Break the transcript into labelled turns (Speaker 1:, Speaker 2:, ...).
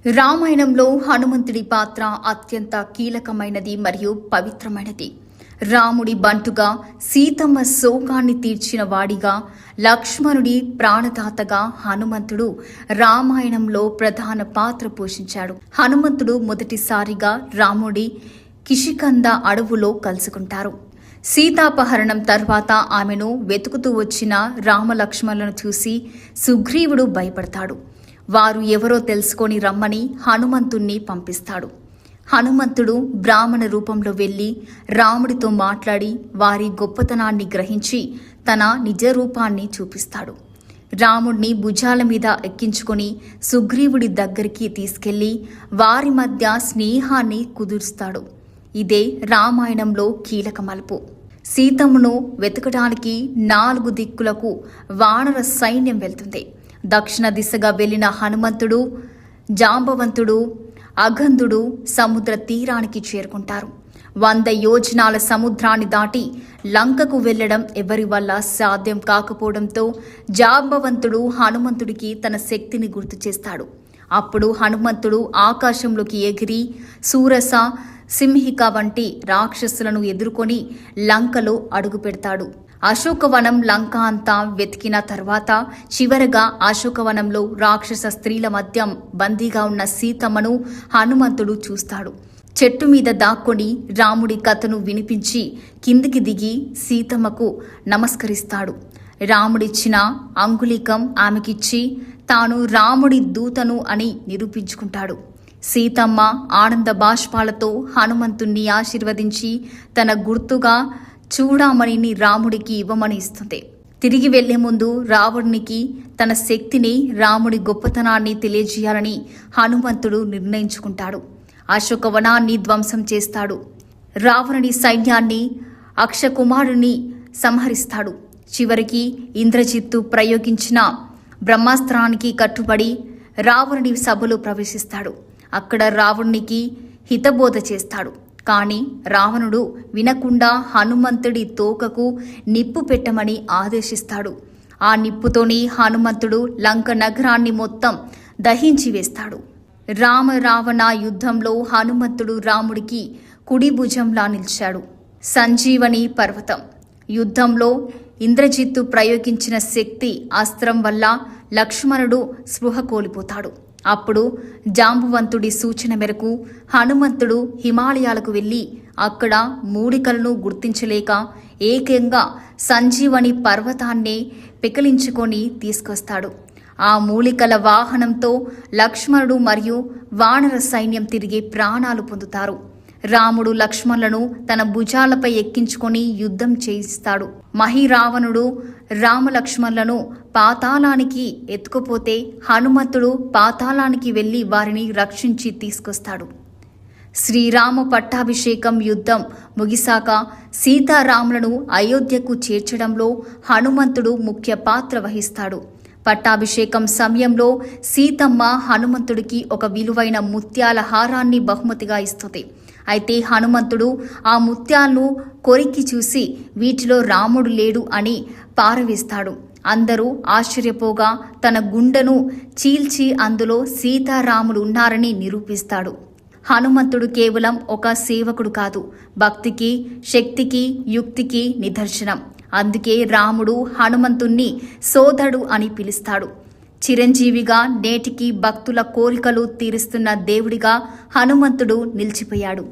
Speaker 1: రామాయణంలో హనుమంతుడి పాత్ర అత్యంత కీలకమైనది మరియు పవిత్రమైనది. రాముడి బంటుగా, సీతమ్మ శోకాన్ని తీర్చిన వాడిగా, లక్ష్మణుడి ప్రాణదాతగా హనుమంతుడు రామాయణంలో ప్రధాన పాత్ర పోషించాడు. హనుమంతుడు మొదటిసారిగా రాముడి కిషికంద అడవులో కలుసుకుంటారు. సీతాపహరణం తర్వాత ఆమెను వెతుకుతూ వచ్చిన రామలక్ష్మణులను చూసి సుగ్రీవుడు భయపడతాడు. వారు ఎవరో తెలుసుకొని రమ్మని హనుమంతుణ్ణి పంపిస్తాడు. హనుమంతుడు బ్రాహ్మణ రూపంలో వెళ్లి రాముడితో మాట్లాడి వారి గొప్పతనాన్ని గ్రహించి తన నిజ రూపాన్ని చూపిస్తాడు. రాముడిని భుజాల మీద ఎక్కించుకొని సుగ్రీవుడి దగ్గరికి తీసుకెళ్లి వారి మధ్య స్నేహాన్ని కుదురుస్తాడు. ఇదే రామాయణంలో కీలక మలుపు. సీతమ్మను వెతకడానికి 4 దిక్కులకు వానర సైన్యం వెళ్తుంది. దక్షిణ దిశగా వెళ్లిన హనుమంతుడు, జాంబవంతుడు, అగంధుడు సముద్ర తీరానికి చేరుకుంటారు. 100 యోజనాల సముద్రాన్ని దాటి లంకకు వెళ్లడం ఎవరి వల్ల సాధ్యం కాకపోవడంతో జాంబవంతుడు హనుమంతుడికి తన శక్తిని గుర్తు చేస్తాడు. అప్పుడు హనుమంతుడు ఆకాశంలోకి ఎగిరి సూరస, సింహిక వంటి రాక్షసులను ఎదుర్కొని లంకలో అడుగుపెడతాడు. అశోకవనం, లంక అంతా వెతికిన తర్వాత చివరగా అశోకవనంలో రాక్షస స్త్రీల మధ్య బందీగా ఉన్న సీతమ్మను హనుమంతుడు చూస్తాడు. చెట్టు మీద దాక్కొని రాముడి కథను వినిపించి కిందికి దిగి సీతమ్మకు నమస్కరిస్తాడు. రాముడిచ్చిన అంగుళికం ఆమెకిచ్చి తాను రాముడి దూతను అని నిరూపించుకుంటాడు. సీతమ్మ ఆనంద బాష్పాలతో హనుమంతుణ్ణి ఆశీర్వదించి తన గుర్తుగా చూడామణిని రాముడికి ఇవ్వమని ఇస్తుంది. తిరిగి వెళ్లే ముందు రావణునికి తన శక్తిని, రాముడి గొప్పతనాన్ని తెలియజేయాలని హనుమంతుడు నిర్ణయించుకుంటాడు. అశోకవనాన్ని ధ్వంసం చేస్తాడు. రావణుడి సైన్యాన్ని, అక్షకుమారుని సంహరిస్తాడు. చివరికి ఇంద్రజిత్తు ప్రయోగించిన బ్రహ్మాస్త్రానికి కట్టుబడి రావణుడి సభలో ప్రవేశిస్తాడు. అక్కడ రావణునికి హితబోధ చేస్తాడు. కానీ రావణుడు వినకుండా హనుమంతుడి తోకకు నిప్పు పెట్టమని ఆదేశిస్తాడు. ఆ నిప్పుతోని హనుమంతుడు లంక నగరాన్ని మొత్తం దహించి వేస్తాడు. రావణ యుద్ధంలో హనుమంతుడు రాముడికి కుడి భుజంలా నిలిచాడు. సంజీవని పర్వతం యుద్ధంలో ఇంద్రజిత్తు ప్రయోగించిన శక్తి అస్త్రం వల్ల లక్ష్మణుడు స్పృహ కోల్పోతాడు. అప్పుడు జాంబవంతుడి సూచన మేరకు హనుమంతుడు హిమాలయాలకు వెళ్లి అక్కడ మూలికలను గుర్తించలేక ఏకంగా సంజీవని పర్వతాన్నే పెకిలించుకొని తీసుకొస్తాడు. ఆ మూలికల వాహనంతో లక్ష్మణుడు మరియు వానర సైన్యం తిరిగి ప్రాణాలు పొందుతారు. రాముడు లక్ష్మణులను తన భుజాలపై ఎక్కించుకొని యుద్ధం చేయిస్తాడు. మహిరావణుడు రామలక్ష్మణులను పాతాళానికి ఎత్తుకుపోతే హనుమంతుడు పాతాళానికి వెళ్లి వారిని రక్షించి తీసుకొస్తాడు. శ్రీరామ పట్టాభిషేకం యుద్ధం ముగిశాక సీతారాములను అయోధ్యకు చేర్చడంలో హనుమంతుడు ముఖ్య పాత్ర వహిస్తాడు. పట్టాభిషేకం సమయంలో సీతమ్మ హనుమంతుడికి ఒక విలువైన ముత్యాల హారాన్ని బహుమతిగా ఇస్తుంది. అయితే హనుమంతుడు ఆ ముత్యాలను కొరికి చూసి వీటిలో రాముడు లేడు అని పారవేస్తాడు. అందరూ ఆశ్చర్యపోగా తన గుండెను చీల్చి అందులో సీతారాములు ఉన్నారని నిరూపిస్తాడు. హనుమంతుడు కేవలం ఒక సేవకుడు కాదు, భక్తికి, శక్తికి, యుక్తికి నిదర్శనం. అందుకే రాముడు హనుమంతుణ్ణి సోదరుడు అని పిలుస్తాడు. చిరంజీవిగా నేటికి భక్తుల కోరికలు తీరుస్తున్న దేవుడిగా హనుమంతుడు నిలిచిపోయాడు.